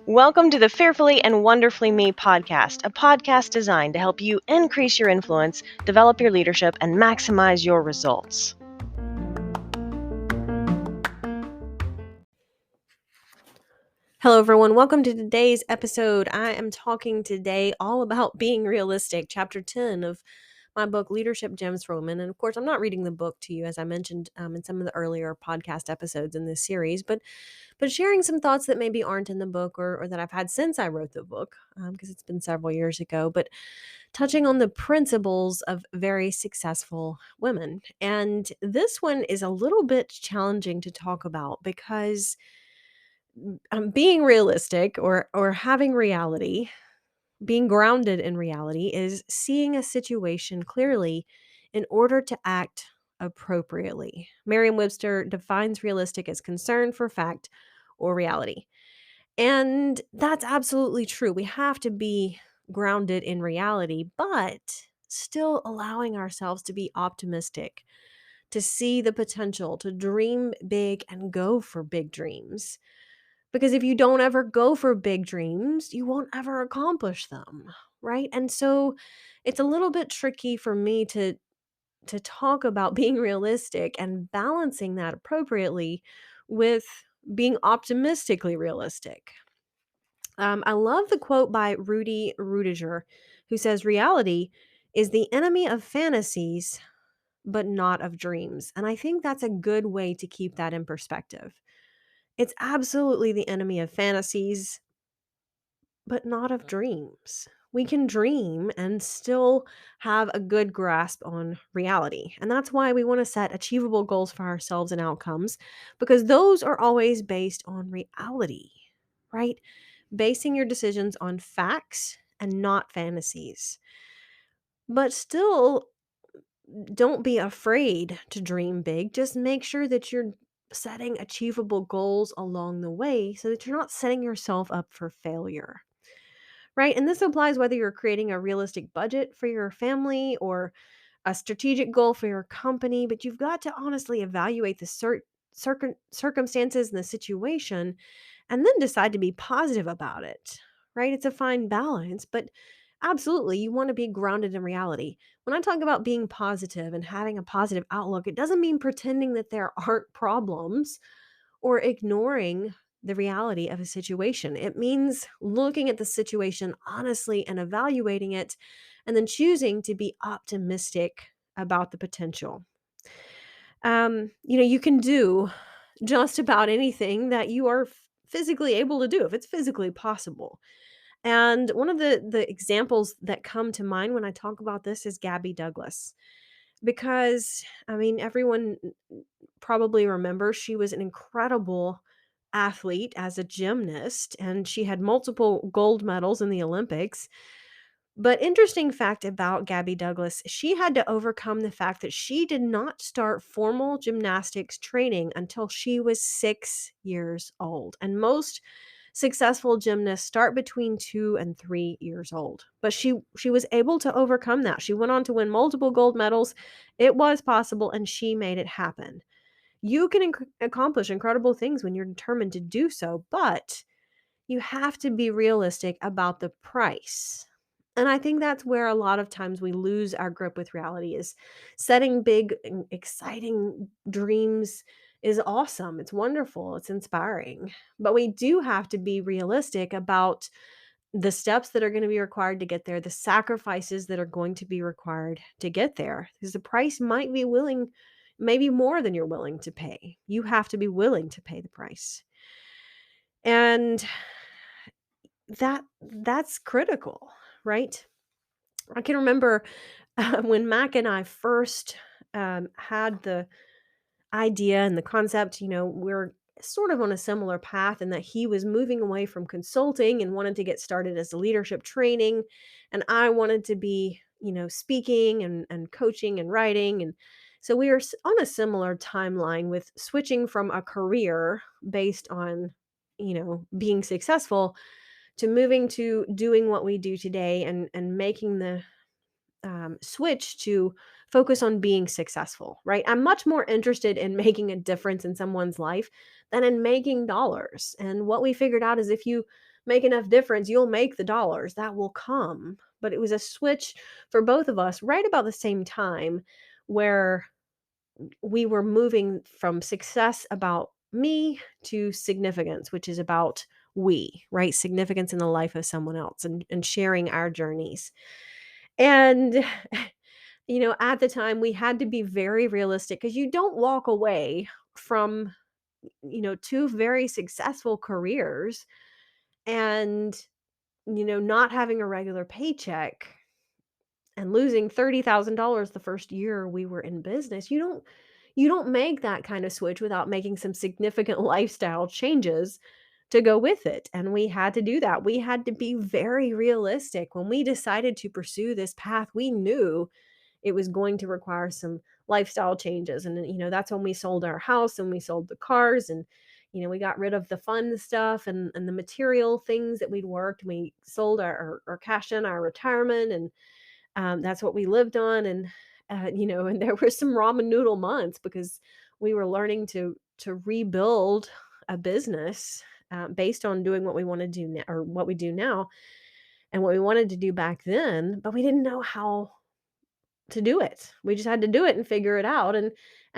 Welcome to the Fearfully and Wonderfully Me podcast, a podcast designed to help you increase your influence, develop your leadership, and maximize your results. Hello, everyone. Welcome to today's episode. I am talking today all about being realistic, chapter 10 of my book, Leadership Gems for Women. And of course, I'm not reading the book to you, as I mentioned in some of the earlier podcast episodes in this series, but sharing some thoughts that maybe aren't in the book or that I've had since I wrote the book, because it's been several years ago, but touching on the principles of very successful women. And this one is a little bit challenging to talk about because being realistic or having reality, being grounded in reality is seeing a situation clearly in order to act appropriately. Merriam-Webster defines realistic as concern for fact or reality. And that's absolutely true. We have to be grounded in reality, but still allowing ourselves to be optimistic, to see the potential, to dream big and go for big dreams. Because if you don't ever go for big dreams, you won't ever accomplish them, right? And so it's a little bit tricky for me to talk about being realistic and balancing that appropriately with being optimistically realistic. I love the quote by Rudy Rudiger, who says, "Reality is the enemy of fantasies, but not of dreams." And I think that's a good way to keep that in perspective. It's absolutely the enemy of fantasies, but not of dreams. We can dream and still have a good grasp on reality. And that's why we want to set achievable goals for ourselves and outcomes, because those are always based on reality, right? Basing your decisions on facts and not fantasies. But still, don't be afraid to dream big. Just make sure that you're setting achievable goals along the way so that you're not setting yourself up for failure. Right? And this applies whether you're creating a realistic budget for your family or a strategic goal for your company, but you've got to honestly evaluate the circumstances and the situation and then decide to be positive about it, right? It's a fine balance, but absolutely, you want to be grounded in reality. When I talk about being positive and having a positive outlook, it doesn't mean pretending that there aren't problems or ignoring the reality of a situation. It means looking at the situation honestly and evaluating it, and then choosing to be optimistic about the potential. You can do just about anything that you are physically able to do if it's physically possible. And one of the examples that come to mind when I talk about this is Gabby Douglas. Because I mean, everyone probably remembers she was an incredible athlete as a gymnast, and she had multiple gold medals in the Olympics. But interesting fact about Gabby Douglas, she had to overcome the fact that she did not start formal gymnastics training until she was 6 years old. And most successful gymnasts start between 2 and 3 years old. But she was able to overcome that. She went on to win multiple gold medals. It was possible and she made it happen. You can accomplish incredible things when you're determined to do so, but you have to be realistic about the price. And I think that's where a lot of times we lose our grip with reality is setting big and exciting dreams is awesome. It's wonderful. It's inspiring. But we do have to be realistic about the steps that are going to be required to get there, the sacrifices that are going to be required to get there. Because the price might be maybe more than you're willing to pay. You have to be willing to pay the price. And that's critical, right? I can remember when Mac and I first had the idea and the concept, we're sort of on a similar path in that he was moving away from consulting and wanted to get started as a leadership training. And I wanted to be, speaking and coaching and writing. And so we were on a similar timeline with switching from a career based on, being successful to moving to doing what we do today and making the switch to focus on being successful, right? I'm much more interested in making a difference in someone's life than in making dollars. And what we figured out is if you make enough difference, you'll make the dollars that will come. But it was a switch for both of us right about the same time where we were moving from success about me to significance, which is about we, right? Significance in the life of someone else and sharing our journeys. And, at the time we had to be very realistic because you don't walk away from, two very successful careers and, not having a regular paycheck and losing $30,000 the first year we were in business. You don't make that kind of switch without making some significant lifestyle changes to go with it. And we had to do that. We had to be very realistic. When we decided to pursue this path, we knew it was going to require some lifestyle changes. And, that's when we sold our house and we sold the cars and, we got rid of the fun stuff and the material things that we'd worked. We sold or cashed in our retirement and that's what we lived on, and, and there were some ramen noodle months because we were learning to rebuild a business, based on doing what we wanna do now or what we do now and what we wanted to do back then, but we didn't know how to do it. We just had to do it and figure it out, and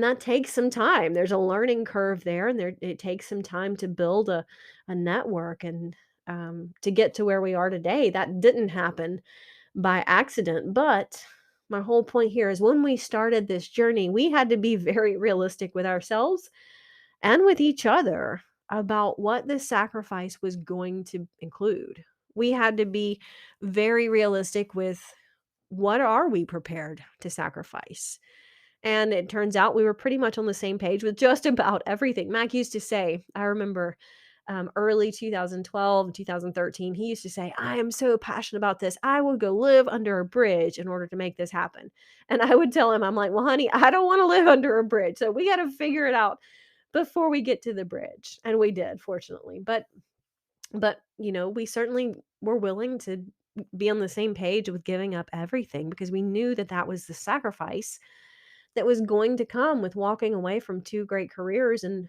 that takes some time. There's a learning curve there, and it takes some time to build a network and, to get to where we are today. That didn't happen by accident. But my whole point here is when we started this journey, we had to be very realistic with ourselves and with each other about what this sacrifice was going to include. We had to be very realistic with what are we prepared to sacrifice? And it turns out we were pretty much on the same page with just about everything. Mac used to say, I remember early 2012, 2013, he used to say, I am so passionate about this. I will go live under a bridge in order to make this happen. And I would tell him, I'm like, well, honey, I don't want to live under a bridge. So we got to figure it out before we get to the bridge. And we did, fortunately. But we certainly were willing to be on the same page with giving up everything because we knew that that was the sacrifice that was going to come with walking away from two great careers and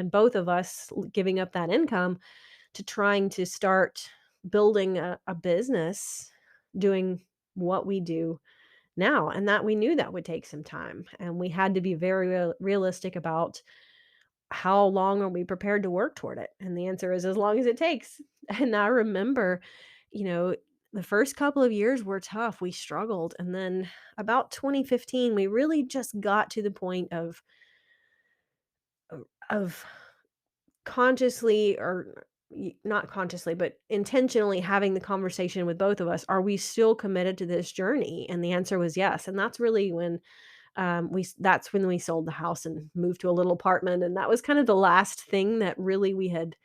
both of us giving up that income to trying to start building a business doing what we do now, and that we knew that would take some time and we had to be very realistic about how long are we prepared to work toward it, and the answer is as long as it takes. And I remember, you know the first couple of years were tough, we struggled, and then about 2015 we really just got to the point of consciously or not consciously, but intentionally having the conversation with both of us. Are we still committed to this journey? And the answer was yes. And that's really when that's when we sold the house and moved to a little apartment. And that was kind of the last thing that really we had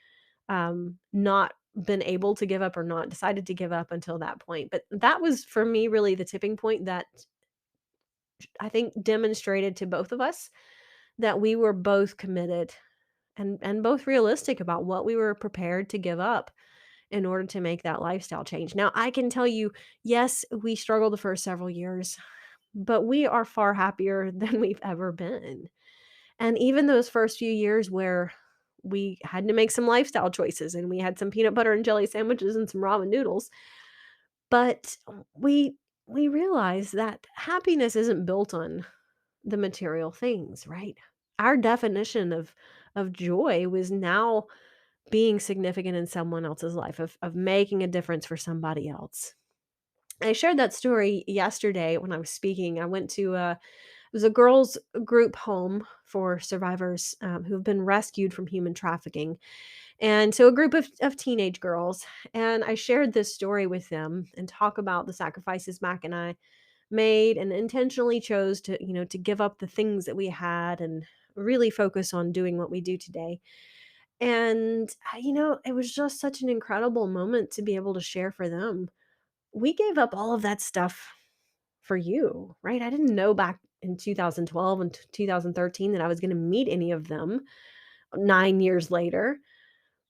not been able to give up or not decided to give up until that point. But that was for me really the tipping point that I think demonstrated to both of us that we were both committed and both realistic about what we were prepared to give up in order to make that lifestyle change. Now, I can tell you, yes, we struggled the first several years, but we are far happier than we've ever been. And even those first few years where we had to make some lifestyle choices and we had some peanut butter and jelly sandwiches and some ramen noodles, but we realized that happiness isn't built on the material things, right? Our definition of joy was now being significant in someone else's life, of making a difference for somebody else. I shared that story yesterday when I was speaking. I went to it was a girls group home for survivors who've been rescued from human trafficking. And so a group of teenage girls. And I shared this story with them and talk about the sacrifices Mac and I made and intentionally chose to give up the things that we had and really focus on doing what we do today. And it was just such an incredible moment to be able to share for them. We gave up all of that stuff for you, right? I didn't know back in 2012 and 2013 that I was going to meet any of them 9 years later,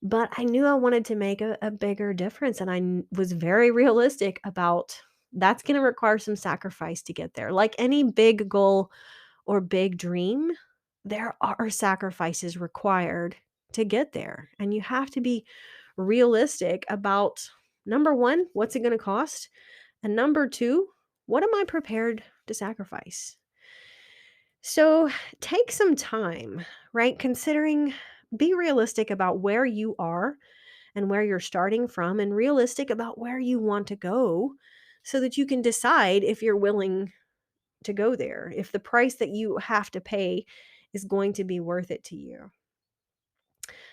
but I knew I wanted to make a bigger difference. And was very realistic about That's going to require some sacrifice to get there. Like any big goal or big dream, there are sacrifices required to get there. And you have to be realistic about number one, what's it going to cost? And number two, what am I prepared to sacrifice? So take some time, right? Be realistic about where you are and where you're starting from, and realistic about where you want to go so that you can decide if you're willing to go there, if the price that you have to pay is going to be worth it to you.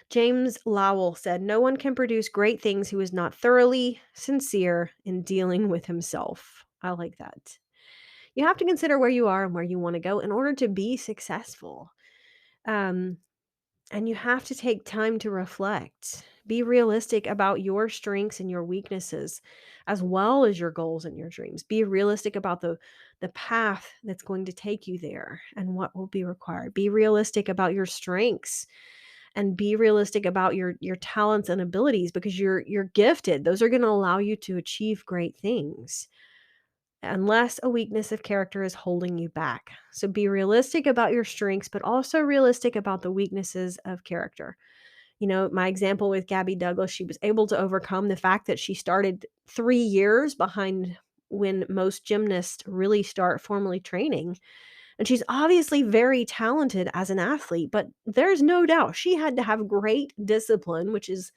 James Lowell said, "No one can produce great things who is not thoroughly sincere in dealing with himself." I like that. You have to consider where you are and where you want to go in order to be successful. Um, and you have to take time to reflect. Be realistic about your strengths and your weaknesses, as well as your goals and your dreams. Be realistic about the path that's going to take you there and what will be required. Be realistic about your strengths and be realistic about your talents and abilities, because you're gifted. Those are going to allow you to achieve great things unless a weakness of character is holding you back. So be realistic about your strengths, but also realistic about the weaknesses of character. My example with Gabby Douglas, she was able to overcome the fact that she started 3 years behind when most gymnasts really start formally training. And she's obviously very talented as an athlete, but there's no doubt she had to have great discipline, which is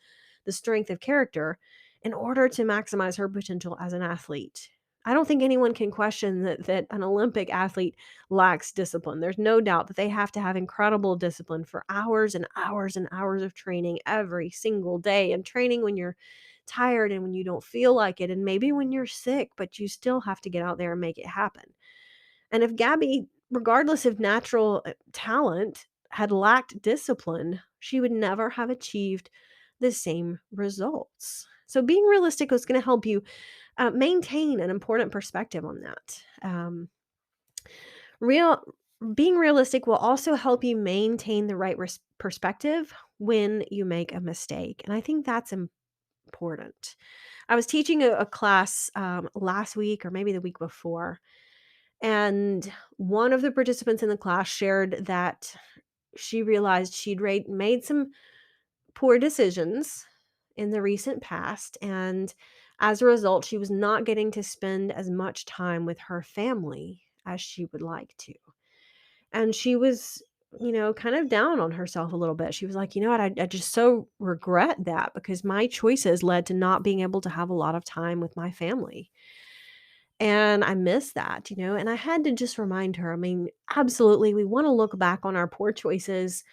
the strength of character, in order to maximize her potential as an athlete. I don't think anyone can question that an Olympic athlete lacks discipline. There's no doubt that they have to have incredible discipline for hours and hours and hours of training every single day, and training when you're tired and when you don't feel like it, and maybe when you're sick, but you still have to get out there and make it happen. And if Gabby, regardless of natural talent, had lacked discipline, she would never have achieved the same results. So being realistic is going to help you maintain an important perspective on that. Real Being realistic will also help you maintain the right perspective when you make a mistake, and I think that's important. I was teaching a class last week or maybe the week before, and one of the participants in the class shared that she realized she'd made some poor decisions in the recent past. And as a result, she was not getting to spend as much time with her family as she would like to. And she was, kind of down on herself a little bit. She was like, I just so regret that, because my choices led to not being able to have a lot of time with my family. And I miss that, and I had to just remind her, I mean, absolutely, we want to look back on our poor choices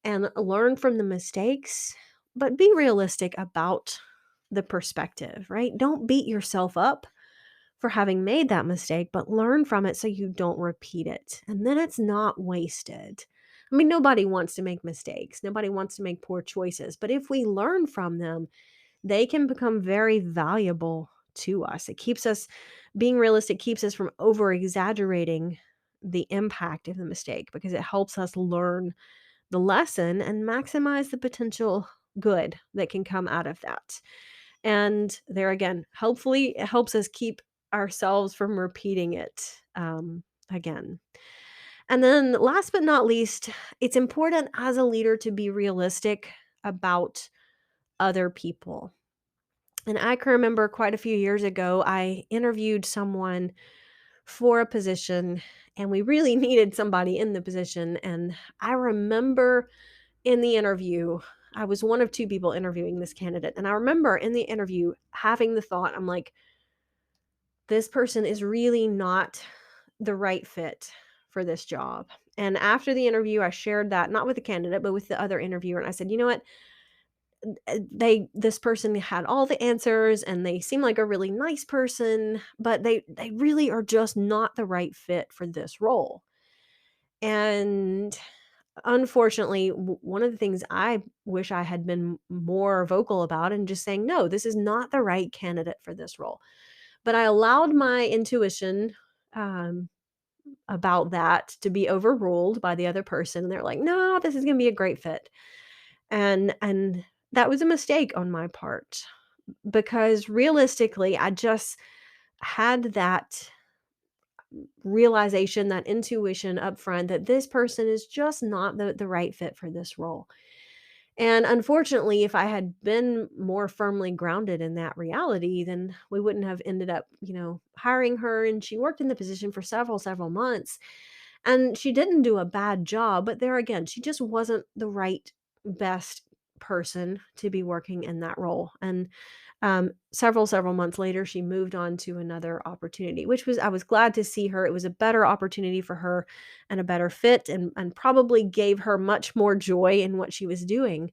and learn from the mistakes, but be realistic about the perspective, right? Don't beat yourself up for having made that mistake, but learn from it so you don't repeat it. And then it's not wasted. I mean, nobody wants to make mistakes. Nobody wants to make poor choices. But if we learn from them, they can become very valuable to us. Being realistic keeps us from over exaggerating the impact of the mistake, because it helps us learn the lesson and maximize the potential good that can come out of that. And there again, hopefully, it helps us keep ourselves from repeating it again. And then, last but not least, it's important as a leader to be realistic about other people. And I can remember quite a few years ago, I interviewed someone for a position, and we really needed somebody in the position. And I remember in the interview, I was one of two people interviewing this candidate. And I remember in the interview having the thought, I'm like, this person is really not the right fit for this job. And after the interview, I shared that, not with the candidate, but with the other interviewer. And I said, you know what? This person had all the answers and they seem like a really nice person, but they really are just not the right fit for this role. And unfortunately, one of the things I wish I had been more vocal about and just saying, no, this is not the right candidate for this role. But I allowed my intuition um, about that to be overruled by the other person. And they're like, no, this is going to be a great fit. And that was a mistake on my part, because realistically, had that realization, that intuition up front that this person is just not the right fit for this role. And unfortunately, if I had been more firmly grounded in that reality, then we wouldn't have ended up, hiring her. And she worked in the position for several months. And she didn't do a bad job. But there again, she just wasn't the right, best person to be working in that role. And several months later, she moved on to another opportunity, which was, I was glad to see her. It was a better opportunity for her and a better fit, and probably gave her much more joy in what she was doing.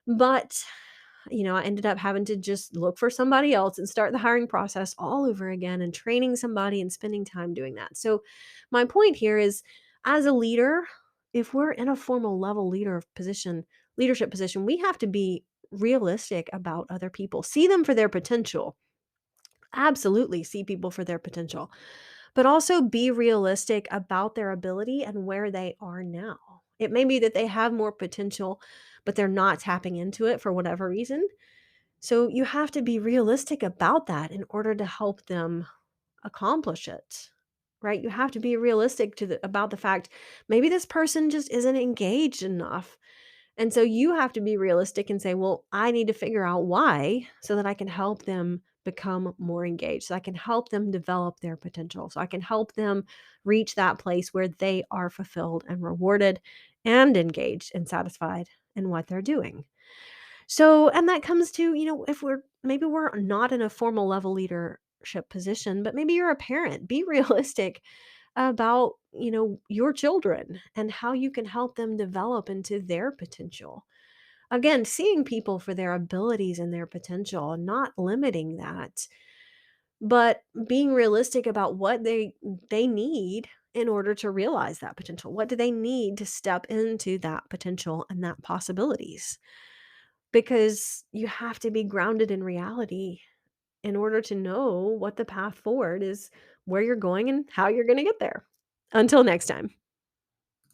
But, I ended up having to just look for somebody else and start the hiring process all over again and training somebody and spending time doing that. So, my point here is, as a leader, if we're in a formal level leadership position, we have to be realistic about other people. See them for their potential. Absolutely see people for their potential, but also be realistic about their ability and where they are now. It may be that they have more potential, but they're not tapping into it for whatever reason. So you have to be realistic about that in order to help them accomplish it. Right? You have to be realistic about the fact maybe this person just isn't engaged enough. And so you have to be realistic and say, well, I need to figure out why so that I can help them become more engaged. So I can help them develop their potential. So I can help them reach that place where they are fulfilled and rewarded and engaged and satisfied in what they're doing. So, and that comes to, if we're not in a formal level leadership position, but maybe you're a parent, be realistic about, your children and how you can help them develop into their potential. Again, seeing people for their abilities and their potential, not limiting that, but being realistic about what they need in order to realize that potential. What do they need to step into that potential and that possibilities? Because you have to be grounded in reality in order to know what the path forward is, where you're going and how you're going to get there. Until next time.